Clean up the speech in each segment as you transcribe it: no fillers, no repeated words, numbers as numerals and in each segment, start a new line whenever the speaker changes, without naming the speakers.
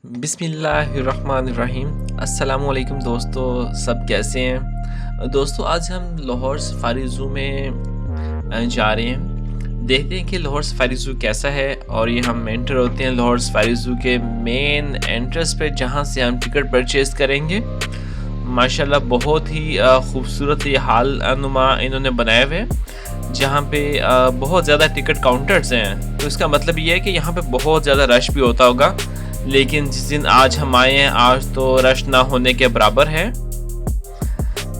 बिस्मिल्लाहिर्रहमानिर्रहीम। अस्सलामुअलैकुम दोस्तों, सब कैसे हैं? दोस्तों आज हम लाहौर सफारी ज़ू में जा रहे हैं। देखते हैं कि लाहौर सफारी ज़ू कैसा है और ये हम एंटर होते हैं लाहौर सफारी ज़ू के मेन एंट्रेंस पे, जहाँ से हम टिकट परचेज़ करेंगे। माशाल्लाह बहुत ही खूबसूरत ये हाल नुमा इन्होंने बनाए हुए हैं, जहाँ पे बहुत ज़्यादा टिकट काउंटर्स हैं। तो इसका मतलब ये है कि यहाँ पे बहुत ज़्यादा रश भी होता होगा, लेकिन जिस दिन आज हम आए हैं आज तो रश ना होने के बराबर है।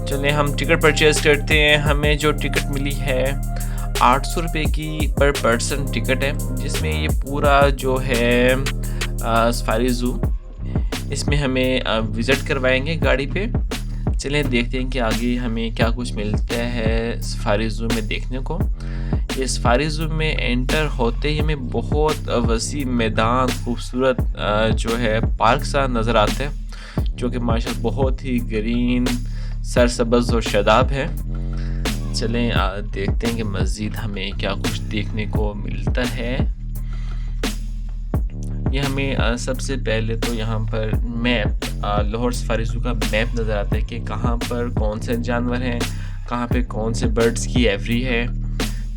चलिए हम टिकट परचेज़ करते हैं। हमें जो टिकट मिली है 800 रुपये की पर पर्सन टिकट है, जिसमें ये पूरा जो है सफारी ज़ू, इसमें हमें विज़िट करवाएंगे गाड़ी पे। चलें देखते हैं कि आगे हमें क्या कुछ मिलता है सफारी ज़ू में देखने को। ये सफारी ज़ू में एंटर होते ही हमें बहुत वसी मैदान, खूबसूरत जो है पार्क सा नज़र आता है, जो कि माशाल्लाह बहुत ही ग्रीन, सरसब्ज़ और शादाब है। चलें देखते हैं कि मज़ीद हमें क्या कुछ देखने को मिलता है। ये हमें सबसे पहले तो यहाँ पर मैप, लाहौर सफारी ज़ू का मैप नज़र आता है कि कहाँ पर कौन से जानवर हैं, कहाँ पे कौन से बर्ड्स की एवरी है।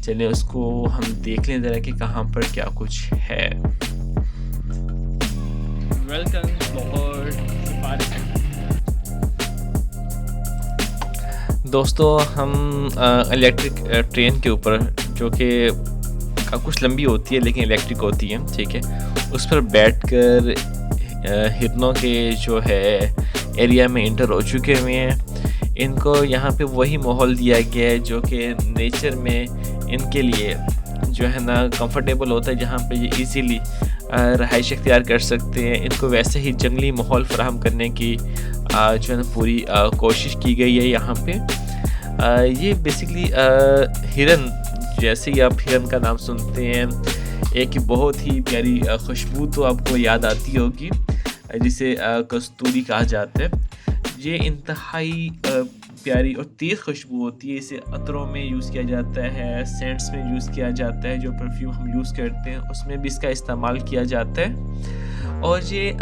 चलिए उसको हम देख लें ज़रा कि कहाँ पर क्या कुछ है। Welcome Lahore safari. दोस्तों हम इलेक्ट्रिक ट्रेन के ऊपर, जो कि कुछ लंबी होती है लेकिन इलेक्ट्रिक होती है, ठीक है, उस पर बैठकर हिरनों के जो है एरिया में इंटर हो चुके हुए हैं। इनको यहाँ पे वही माहौल दिया गया है जो कि नेचर में इनके लिए जो है ना कंफर्टेबल होता है, जहाँ पे ये इजीली रहाइश इख्तियार कर सकते हैं। इनको वैसे ही जंगली माहौल फराहम करने की जो है ना पूरी कोशिश की गई है यहाँ पे। ये बेसिकली हिरन, जैसे ही आप हिरन का नाम सुनते हैं एक बहुत ही प्यारी खुशबू तो आपको याद आती होगी, जिसे कस्तूरी कहा जाता है। ये इंतहाई प्यारी और तेज़ खुशबू होती है। इसे अतरों में यूज़ किया जाता है, सेंट्स में यूज़ किया जाता है, जो परफ्यूम हम यूज़ करते हैं उसमें भी इसका इस्तेमाल किया जाता है। और ये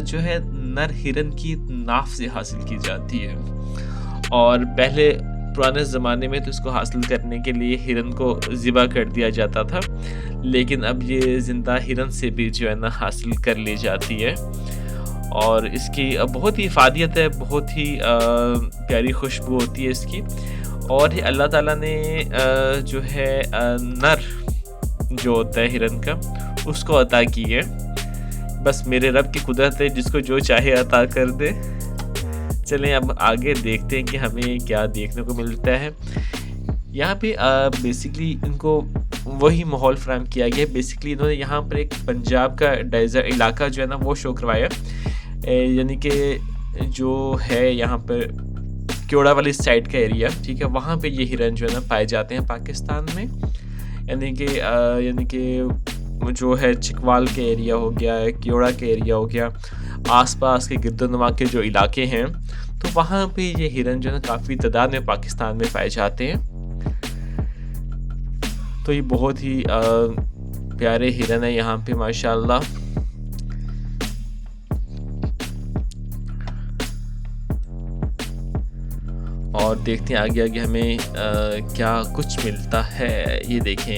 जो है नर हिरन की नाफ से हासिल की जाती है, और पहले पुराने ज़माने में तो इसको हासिल करने के लिए हिरन को ज़िबा कर दिया जाता था, लेकिन अब ये ज़िंदा हिरन से भी जो है ना हासिल कर ली जाती है। और इसकी बहुत ही इफ़ादियत है, बहुत ही प्यारी खुशबू होती है इसकी। और ये अल्लाह ताला ने जो है नर जो होता है हिरन का, उसको अता की है। बस मेरे रब की कुदरत है, जिसको जो चाहे अता कर दे। चलें अब आगे देखते हैं कि हमें क्या देखने को मिलता है। यहाँ पे बेसिकली इनको वही माहौल फराहम किया गया है। बेसिकली इन्होंने यहाँ पर एक पंजाब का डेज़र्ट इलाका जो है ना वो शो करवाया, यानी कि जो है यहाँ पर क्योड़ा वाली साइड का एरिया, ठीक है, वहाँ पे ये हिरन जो है ना पाए जाते हैं पाकिस्तान में। यानी कि जो है चिकवाल के एरिया हो गया, क्योड़ा के एरिया हो गया, आसपास के गिरदनवा के जो इलाके हैं, तो वहाँ पे ये हिरन जो है काफ़ी तादाद में पाकिस्तान में पाए जाते हैं। तो ये बहुत ही प्यारे हिरन है यहाँ पे माशाल्लाह। और देखते हैं आगे आगे हमें क्या कुछ मिलता है। ये देखें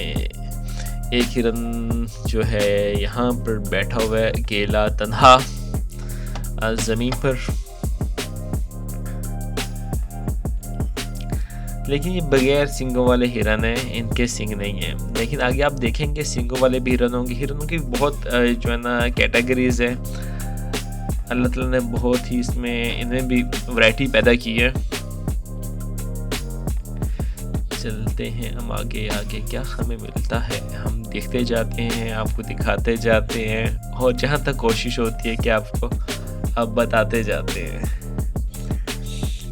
एक हिरन जो है यहाँ पर बैठा हुआ है अकेला तन्हा ज़मीन पर, लेकिन ये बगैर सींगों वाले हिरन हैं, इनके सींग नहीं हैं। लेकिन आगे आप देखेंगे सींगों वाले भी हिरन होंगे। हिरनों की बहुत जो है ना कैटेगरीज है, अल्लाह ताला ने बहुत ही इसमें इन्हें भी वैरायटी पैदा की है। चलते हैं हम आगे आगे क्या हमें मिलता है हम देखते जाते हैं, आपको दिखाते जाते हैं, और जहाँ तक कोशिश होती है कि आपको अब बताते जाते हैं।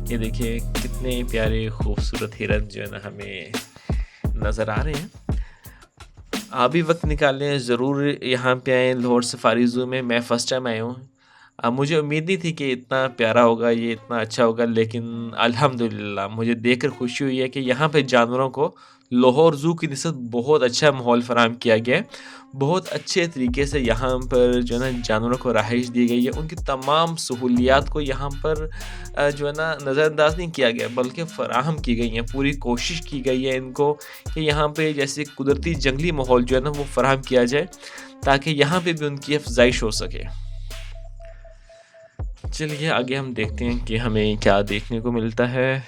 ये देखिए कितने प्यारे खूबसूरत हिरन जो है ना हमें नज़र आ रहे हैं। आप भी वक्त निकालें, ज़रूर यहाँ पे आएँ लाहौर सफारी ज़ू में। मैं फ़र्स्ट टाइम आया हूँ। मुझे उम्मीद नहीं थी कि इतना प्यारा होगा, ये इतना अच्छा होगा, लेकिन अल्हम्दुलिल्लाह मुझे देखकर खुशी हुई है कि यहाँ पे जानवरों को लाहौर ज़ू की निस्बत बहुत अच्छा माहौल फ़राहम किया गया है। बहुत अच्छे तरीके से यहाँ पर जो है ना जानवरों को रहाइश दी गई है। उनकी तमाम सहूलियात को यहाँ पर जो है ना नज़रअंदाज नहीं किया गया, बल्कि फ़राहम की गई हैं। पूरी कोशिश की गई है इनको कि यहाँ पे जैसे कुदरती जंगली माहौल जो है ना वो फ़राहम किया जाए, ताकि यहाँ पे भी उनकी अफ़ज़ाइश हो सके। चलिए आगे हम देखते हैं कि हमें क्या देखने को मिलता है।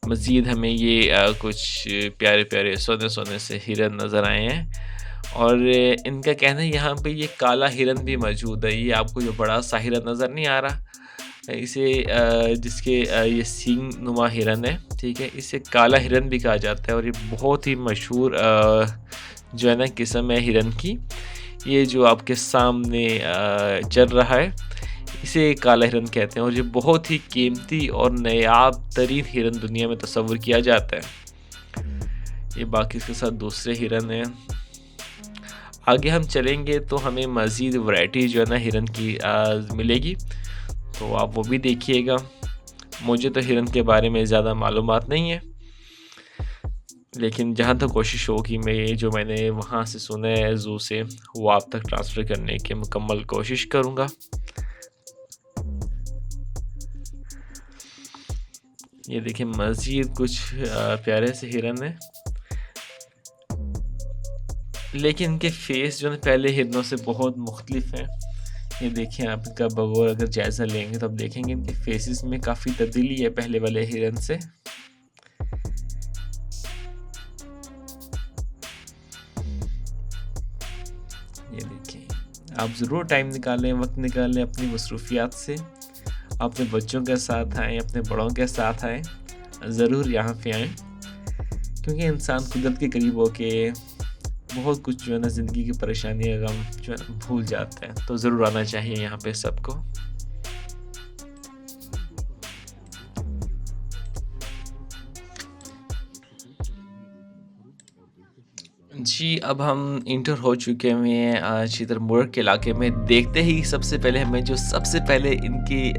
मज़ीद हमें ये कुछ प्यारे-प्यारे सोने-सोने से हिरन नज़र आए हैं, और इनका कहना है यहाँ पे ये काला हिरन भी मौजूद है। ये आपको जो बड़ा-सा हिरन नज़र नहीं आ रहा, इसे जिसके ये सींग नुमा हिरन है, ठीक है? इसे काला हिरन भी कहा जाता है, और ये बहुत ही मशहूर जो है ना किस्म है हिरन की। ये जो आपके सामने चल रहा है, इसे काला हिरन कहते हैं, और ये बहुत ही कीमती और नायाब तरीन हिरन दुनिया में तस्वुर किया जाता है। ये बाकी इसके साथ दूसरे हिरन हैं। आगे हम चलेंगे तो हमें मज़ीद वैरायटी जो है ना हिरन की मिलेगी, तो आप वो भी देखिएगा। मुझे तो हिरन के बारे में ज़्यादा मालूमात नहीं है, लेकिन जहाँ तक कोशिश होगी मैं जो मैंने वहाँ से सुना है ज़ू से, वो आप तक ट्रांसफ़र करने की मुकम्मल कोशिश करूँगा। ये देखिए मज़ीद कुछ प्यारे से हिरन हैं, लेकिन इनके फेस जो है पहले हिरनों से बहुत मुख्तलिफ हैं। ये देखिए आप इनका बगौर अगर जायज़ा लेंगे तो आप देखेंगे इनके फेसेस में काफ़ी तब्दीली है पहले वाले हिरन से। ये देखिए, आप ज़रूर टाइम निकालें, वक्त निकालें अपनी मसरूफियात से, अपने बच्चों के साथ आएँ, अपने बड़ों के साथ आएँ, ज़रूर यहाँ पे आएँ, क्योंकि इंसान कुदरत के करीब होके बहुत कुछ जो है ना ज़िंदगी की परेशानियाँ गम जो है भूल जाता है। तो ज़रूर आना चाहिए यहाँ पे सबको। जी, अब हम इंटर हो चुके हुए हैं शुतुरमुर्ग के इलाके में। देखते ही सबसे पहले हमें जो सबसे पहले इनकी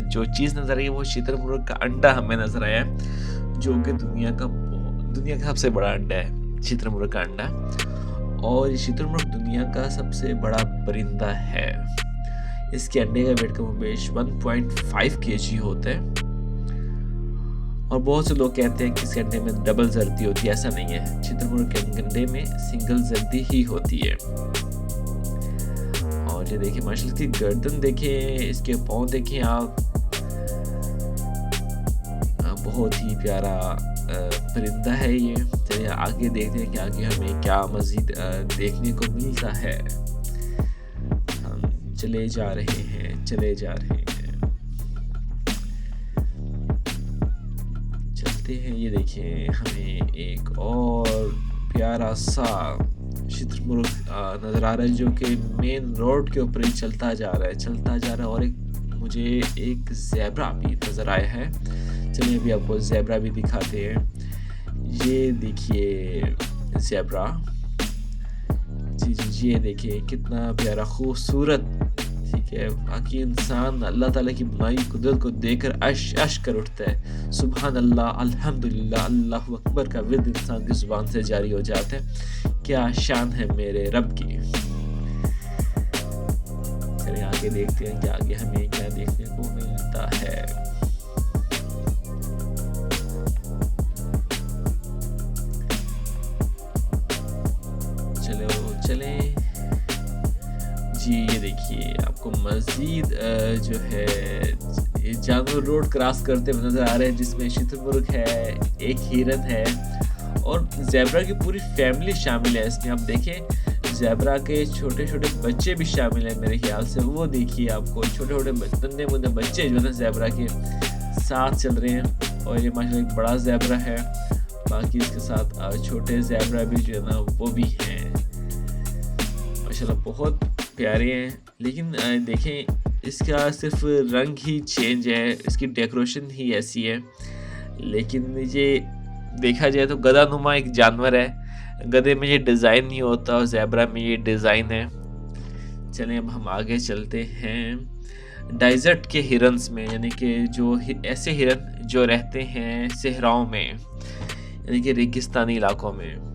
जो चीज़ नज़र आई वो शुतुरमुर्ग का अंडा हमें नज़र आया है, जो कि दुनिया का सबसे बड़ा अंडा है, शुतुरमुर्ग का अंडा। और ये शुतुरमुर्ग दुनिया का सबसे बड़ा परिंदा है। इसके अंडे का वेट कमोबेश 1.5 केजी होता है, और बहुत से लोग कहते हैं कि इस अंडे में डबल जर्दी होती है। ऐसा नहीं है, शुतुरमुर्ग के अंडे में सिंगल जर्दी ही होती है। और ये देखिए माशाल्लाह इसकी गर्दन देखें, इसके पाँव देखें आप, बहुत ही प्यारा परिंदा है ये। चलिए आगे देखते हैं कि आगे हमें क्या मज़ीद देखने को मिलता है। हम चले जा रहे हैं। चलते हैं। ये देखिए हमें एक और प्यारा सा शुतुरमुर्ग नज़र आ रहा है, जो कि मेन रोड के ऊपर ही चलता जा रहा है, और मुझे एक ज़ेब्रा भी नज़र आया है। चलिए अभी आपको ज़ेब्रा भी दिखाते हैं। ये देखिए ज़ेब्रा, जी ये देखिए कितना प्यारा खूबसूरत, ठीक है। बाकी इंसान अल्लाह ताला की बनाई कुदरत को देखकर अश कर उठता है। सुभान अल्लाह, अल्हम्दुलिल्लाह, अल्लाहु अकबर का विर्द इंसान की ज़ुबान से जारी हो जाता है। क्या शान है मेरे रब की। चलिए आगे देखते हैं कि आगे हमें क्या देखने को मिलता है। चलें जी। ये देखिए आपको मज़ीद जो है जानवर रोड क्रॉस करते हुए नज़र आ रहे हैं, जिसमें शुतुरमुर्ग है, एक हिरन है, और ज़ेब्रा की पूरी फैमिली शामिल है इसमें। आप देखें ज़ेब्रा के छोटे छोटे बच्चे भी शामिल हैं मेरे ख्याल से। वो देखिए आपको छोटे छोटे नन्हे मुन्ने बच्चे जो है ज़ेब्रा के साथ चल रहे हैं, और ये माशाल्लाह एक बड़ा ज़ेब्रा है। बाकी इसके साथ छोटे ज़ेब्रा भी जो है ना वो भी हैं, माशाल्लाह बहुत प्यारे हैं। लेकिन देखें इसका सिर्फ रंग ही चेंज है, इसकी डेकोरेशन ही ऐसी है। लेकिन ये देखा जाए तो गधानुमा एक जानवर है, गधे में ये डिज़ाइन नहीं होता और ज़ेब्रा में ये डिज़ाइन है। चलें अब हम आगे चलते हैं डेज़र्ट के हिरन्स में, यानी कि जो ऐसे हिरन जो रहते हैं सहराओं में, यानी कि रेगिस्तानी इलाकों में।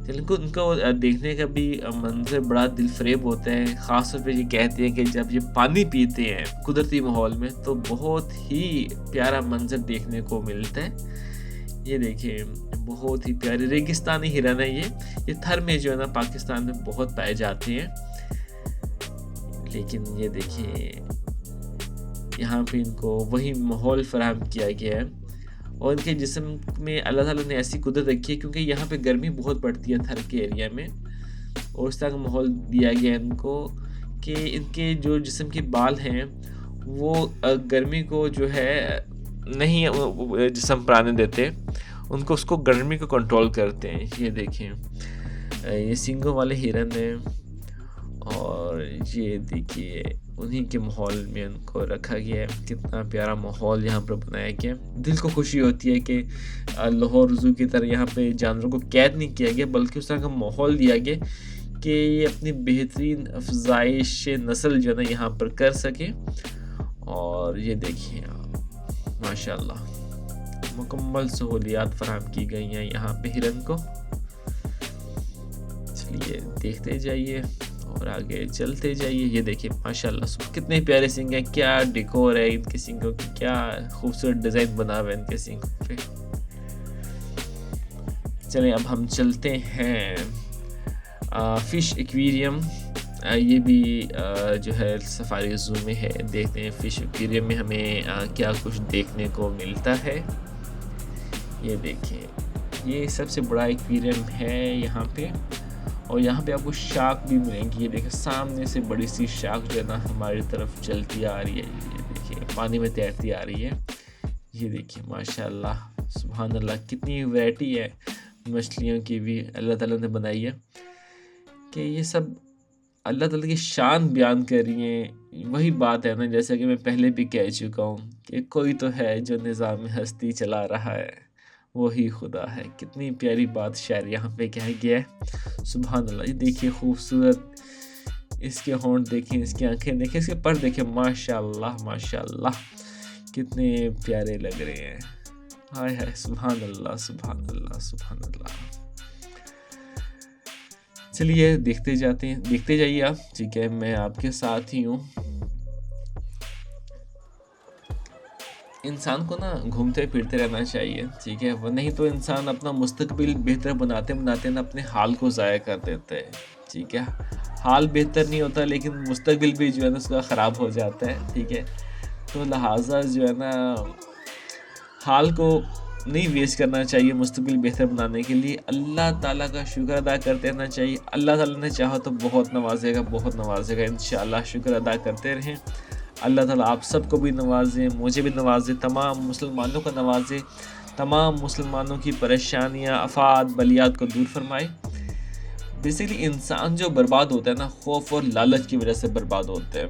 चलिए उनको देखने का भी मंज़र बड़ा दिलफरेब होता है। ख़ास तौर पे ये कहते हैं कि जब ये पानी पीते हैं कुदरती माहौल में तो बहुत ही प्यारा मंज़र देखने को मिलता है। ये देखिए बहुत ही प्यारे रेगिस्तानी हिरन है ये थर में जो है ना पाकिस्तान में बहुत पाए जाते हैं। लेकिन ये देखिए यहाँ पे इनको वही माहौल फराहम किया गया है और इनके जिस्म में अल्लाह ताला ने ऐसी कुदरत रखी है क्योंकि यहाँ पे गर्मी बहुत पड़ती है थर के एरिया में, और उस तरह का माहौल दिया गया है इनको कि इनके जो जिस्म के बाल हैं वो गर्मी को जो है नहीं जिस्म पर आने देते, उनको उसको गर्मी को कंट्रोल करते हैं। ये देखें ये सींगों वाले हिरन हैं और ये देखिए उन्हीं के माहौल में उनको रखा गया है। कितना प्यारा माहौल यहाँ पर बनाया गया है। दिल को खुशी होती है कि लाहौर ज़ू की तरह यहाँ पे जानवरों को कैद नहीं किया गया बल्कि उस तरह का माहौल दिया गया कि ये अपनी बेहतरीन अफजाइश नस्ल जो है ना यहाँ पर कर सके। और ये देखिए माशाल्लाह मुकम्मल सहूलियात फराहम की गई हैं यहाँ पे हिरन को। चलिए देखते जाइए और आगे चलते जाइए। ये देखिए माशाल्लाह कितने प्यारे सींग हैं, क्या डेकोर है इनके सींगों की, क्या खूबसूरत डिज़ाइन बना हुआ है इनके सींगों पे। चलें अब हम चलते हैं फ़िश एक्वेरियम। ये भी जो है सफारी ज़ू में है। देखते हैं फ़िश एक्वेरियम में हमें क्या कुछ देखने को मिलता है। ये देखिए ये सबसे बड़ा एक्वेरियम है यहाँ पे और यहाँ पे आपको शार्क भी मिलेंगी। ये देखिए सामने से बड़ी सी शार्क जो है ना हमारी तरफ चलती आ रही है। ये देखिए पानी में तैरती आ रही है। ये देखिए माशाल्लाह सुभान अल्लाह कितनी वैरायटी है मछलियों की भी अल्लाह ताला ने बनाई है कि ये सब अल्लाह ताला की शान बयान कर रही हैं। वही बात है ना जैसा कि मैं पहले भी कह चुका हूँ कि कोई तो है जो निज़ाम हस्ती चला रहा है, वही खुदा है। कितनी प्यारी बात शायर यहाँ पे कह गया है सुभान अल्लाह। ये देखिए खूबसूरत इसके होंठ देखें, इसकी आंखें देखें, इसके पर देखें माशाल्लाह माशाल्लाह कितने प्यारे लग रहे हैं। हाय हाय सुभान अल्लाह सुभान अल्लाह सुभान अल्लाह। चलिए देखते जाइए आप, ठीक है मैं आपके साथ ही हूँ। इंसान को ना घूमते फिरते रहना चाहिए, ठीक है, वो नहीं तो इंसान अपना मुस्तकबिल बेहतर बनाते बनाते ना अपने हाल को ज़ाया कर देता है। ठीक है, हाल बेहतर नहीं होता लेकिन मुस्तकबिल भी जो है ना उसका ख़राब हो जाता है। ठीक है, तो लिहाजा जो है ना हाल को नहीं वेस्ट करना चाहिए मुस्तकबिल बेहतर बनाने के लिए। अल्लाह ताला का शुक्र अदा करते रहना चाहिए। अल्लाह ताला ने चाहा तो बहुत नवाजेगा इंशाअल्लाह। शुक्र अदा करते रहें। अल्लाह ताला आप सबको भी नवाजे, मुझे भी नवाजे, तमाम मुसलमानों को नवाजे, तमाम मुसलमानों की परेशानियाँ आफात बलियात को दूर फरमाए। बेसिकली इंसान जो बर्बाद होता है ना खौफ और लालच की वजह से बर्बाद होता है।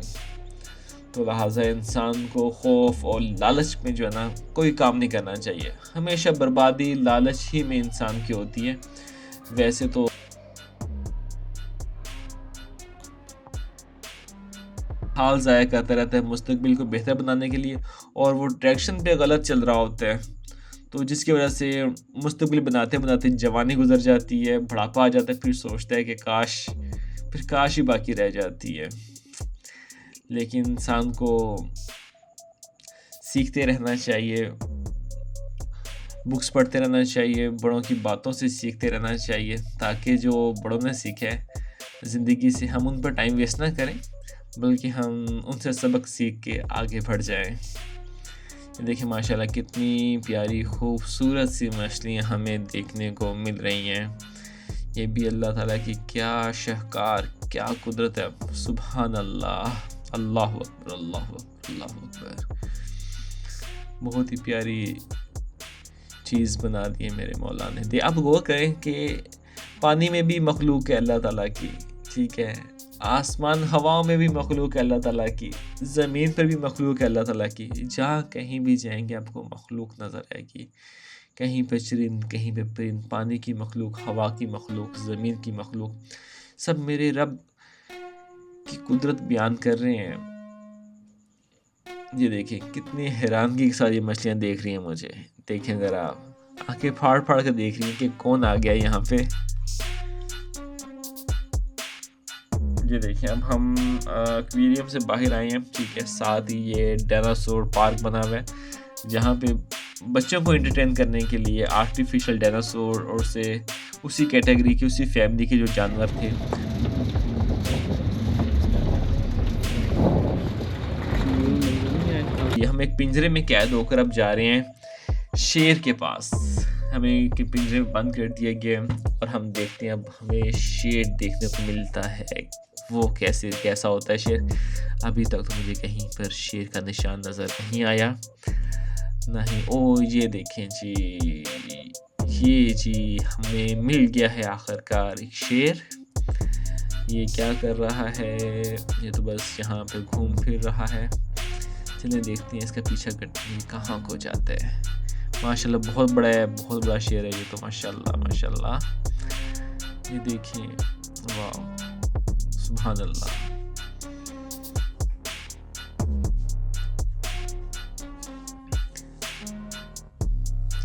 तो लिहाजा इंसान को खौफ और लालच में जो है ना कोई काम नहीं करना चाहिए। हमेशा बर्बादी लालच ही में इंसान की होती है। वैसे तो हाल ज़ाया करता रहता है मुस्तकबिल को बेहतर बनाने के लिए और वो डायरेक्शन पे गलत चल रहा होता है, तो जिसकी वजह से मुस्तकबिल बनाते बनाते जवानी गुजर जाती है, बुढ़ापा आ जाता है, फिर सोचता है कि काश ही बाकी रह जाती है। लेकिन इंसान को सीखते रहना चाहिए, बुक्स पढ़ते रहना चाहिए, बड़ों की बातों से सीखते रहना चाहिए ताकि जो बड़ों ने सीखा है ज़िंदगी से हम उन पर टाइम वेस्ट ना करें बल्कि हम उनसे सबक सीख के आगे बढ़ जाएं। देखिए माशाल्लाह कितनी प्यारी खूबसूरत सी मछलियाँ हमें देखने को मिल रही हैं। ये भी अल्लाह ताला की क्या शाहकार, क्या कुदरत है। सुभान अल्लाह, अल्लाहु अकबर, अल्लाहु अकबर, अल्लाहु अकबर। बहुत ही प्यारी चीज़ बना दी है मेरे मौला ने। दे आप गौर करें कि पानी में भी मखलूक है अल्लाह ताला की, ठीक है, आसमान हवाओं में भी मखलूक है अल्लाह ताला की, ज़मीन पर भी मखलूक है अल्लाह ताला की। जहाँ कहीं भी जाएंगे आपको मखलूक नज़र आएगी। कहीं पे चरिंद, कहीं पे परिंद, पानी की मखलूक, हवा की मखलूक, ज़मीन की मखलूक, सब मेरे रब की कुदरत बयान कर रहे हैं। ये देखिए कितनी हैरानगी के साथ ये मछलियाँ देख रही हैं मुझे। देखें ज़रा आप, आंखें फाड़ फाड़ कर देख रही हैं कि कौन आ गया यहाँ पे। ये देखिए अब हम एक्वेरियम से बाहर आए हैं, ठीक है। साथ ही ये डायनासोर पार्क बना हुआ है जहाँ पे बच्चों को एंटरटेन करने के लिए आर्टिफिशियल डायनासोर और से उसी कैटेगरी की, उसी फैमिली के जो जानवर थे। ये हम एक पिंजरे में कैद होकर अब जा रहे हैं शेर के पास। हमें कि पिंजरे में बंद कर दिया गया और हम देखते हैं अब हमें शेर देखने को मिलता है। वो कैसा होता है शेर। अभी तक तो मुझे कहीं पर शेर का निशान नज़र नहीं आया, नहीं। ओ ये देखें जी, ये जी हमें मिल गया है आखिरकार एक शेर। ये क्या कर रहा है? ये तो बस यहाँ पे घूम फिर रहा है। चलिए देखते हैं इसका पीछा करते हैं कहाँ को जाता है। माशाल्लाह बहुत बड़ा है, बहुत बड़ा शेर है ये तो, माशाल्लाह माशाल्लाह। ये देखिए, वाह सुभान अल्लाह।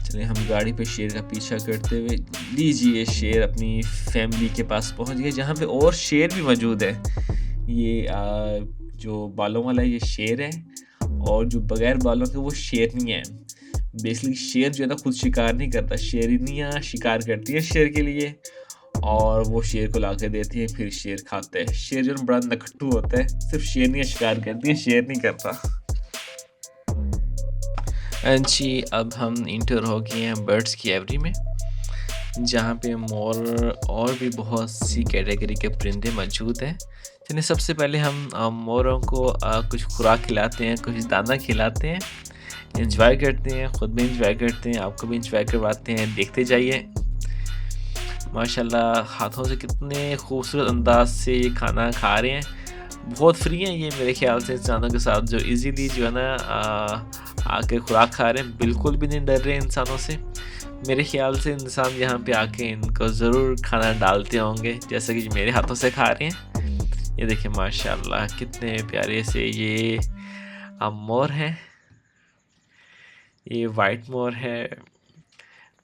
चलिए हम गाड़ी पे शेर का पीछा करते हुए, लीजिए शेर अपनी फैमिली के पास पहुंच गए जहाँ पे और शेर भी मौजूद है। ये जो बालों वाला ये शेर है और जो बगैर बालों के वो शेरनी है। बेसिकली शेर जो है ना खुद शिकार नहीं करता, शेरनियाँ शिकार करती है शेर के लिए और वो शेर को ला के देती है, फिर शेर खाता है। शेर जो बड़ा नखट्टू होता है, सिर्फ शेरनियाँ शिकार करती है, शेर नहीं करता। जी अब हम इंटर हो गए हैं बर्ड्स की एवरी में, जहाँ पे मोर और भी बहुत सी कैटेगरी के परिंदे मौजूद हैं। चलिए सबसे पहले हम मोरों को कुछ खुराक खिलाते हैं, कुछ दाना खिलाते हैं, एंजॉय करते हैं, ख़ुद भी एंजॉय करते हैं, आपको भी एंजॉय करवाते हैं। देखते जाइए माशाल्लाह हाथों से कितने खूबसूरत अंदाज से ये खाना खा रहे हैं। बहुत फ्री हैं ये मेरे ख्याल से इंसानों के साथ, जो इजीली जो है ना आके खुराक खा रहे हैं, बिल्कुल भी नहीं डर रहे इंसानों से। मेरे ख्याल से इंसान यहाँ पे आके इनको ज़रूर खाना डालते होंगे जैसे कि मेरे हाथों से खा रहे हैं। ये देखिए माशाल्लाह कितने प्यारे से ये मोर हैं। ये वाइट मोर है,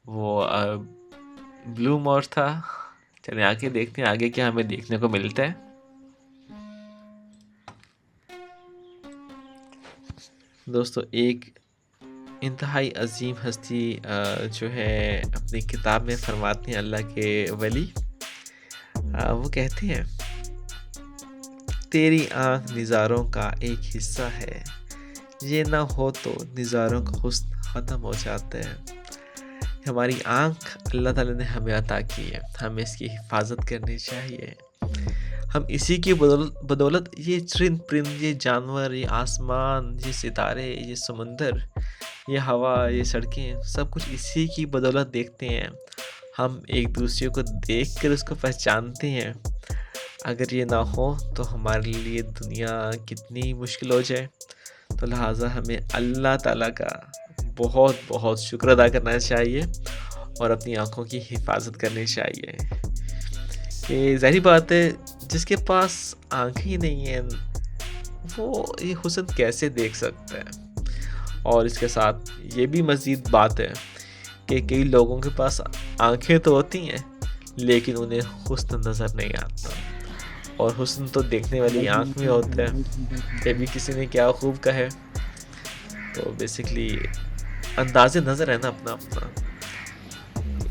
वो ब्लू मोर था। चलिए आगे देखते हैं आगे क्या हमें देखने को मिलता है। दोस्तों एक इंतहाई अजीम हस्ती जो है अपनी किताब में फरमाते हैं, अल्लाह के वली, वो कहते हैं तेरी आँख नज़ारों का एक हिस्सा है, ये ना हो तो नज़ारों का हुस्न ख़त्म हो जाता है। हमारी आँख अल्लाह ताला ने हमें अता की है, हमें इसकी हिफाजत करनी चाहिए। हम इसी की बदौलत ये चरिंद परिंद, ये जानवर, ये आसमान, ये सितारे, ये समुंदर, ये हवा, ये सड़कें, सब कुछ इसी की बदौलत देखते हैं। हम एक दूसरे को देखकर उसको पहचानते हैं। अगर ये ना हो तो हमारे लिए दुनिया कितनी मुश्किल हो जाए। तो लिहाजा हमें अल्लाह ताला का बहुत बहुत शुक्र अदा करना चाहिए और अपनी आँखों की हिफाजत करनी चाहिए। ये ज़ाहिर बात है, जिसके पास आँखें ही नहीं हैं वो ये हुस्न कैसे देख सकता है। और इसके साथ ये भी मज़ीद बात है कि कई लोगों के पास आँखें तो होती हैं लेकिन उन्हें हुस्न नज़र नहीं आता, और हुस्न तो देखने वाली आँख में होता है। कभी किसी ने क्या खूब कहा है, तो बेसिकली अंदाज़े नज़र है ना अपना अपना।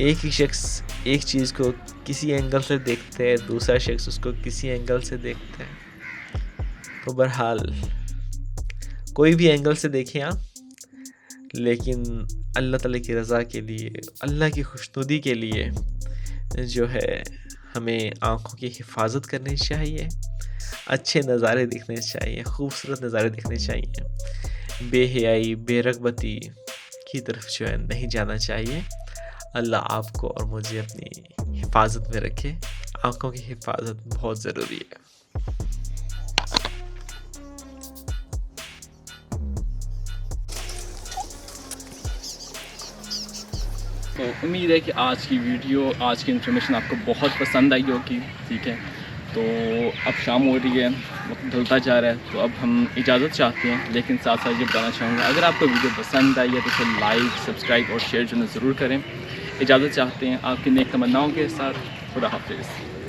एक ही शख्स एक चीज़ को किसी एंगल से देखते हैं, दूसरा शख्स उसको किसी एंगल से देखते हैं। तो बहरहाल कोई भी एंगल से देखें आप, लेकिन अल्लाह ताला की रज़ा के लिए, अल्लाह की खुशनुदी के लिए जो है हमें आँखों की हिफाजत करनी चाहिए, अच्छे नज़ारे देखने चाहिए, खूबसूरत नज़ारे देखने चाहिए। बेहयाई, बेरगबती की तरफ जो है नहीं जाना चाहिए। अल्लाह आपको और मुझे अपनी हिफाजत में रखे। आँखों की हिफाजत बहुत ज़रूरी है।
तो उम्मीद है कि आज की वीडियो, आज की इन्फॉर्मेशन आपको बहुत पसंद आई होगी, ठीक है। तो अब शाम हो रही है, वक्त ढलता जा रहा है, तो अब हम इजाज़त चाहते हैं, लेकिन साथ साथ ये बताना चाहूँगा अगर आपको वीडियो पसंद आई है तो इसे लाइक, सब्सक्राइब और शेयर जो है ज़रूर करें। इजाज़त चाहते हैं आपकी नेक तमन्नाओं के साथ। खुदा हाफिज़।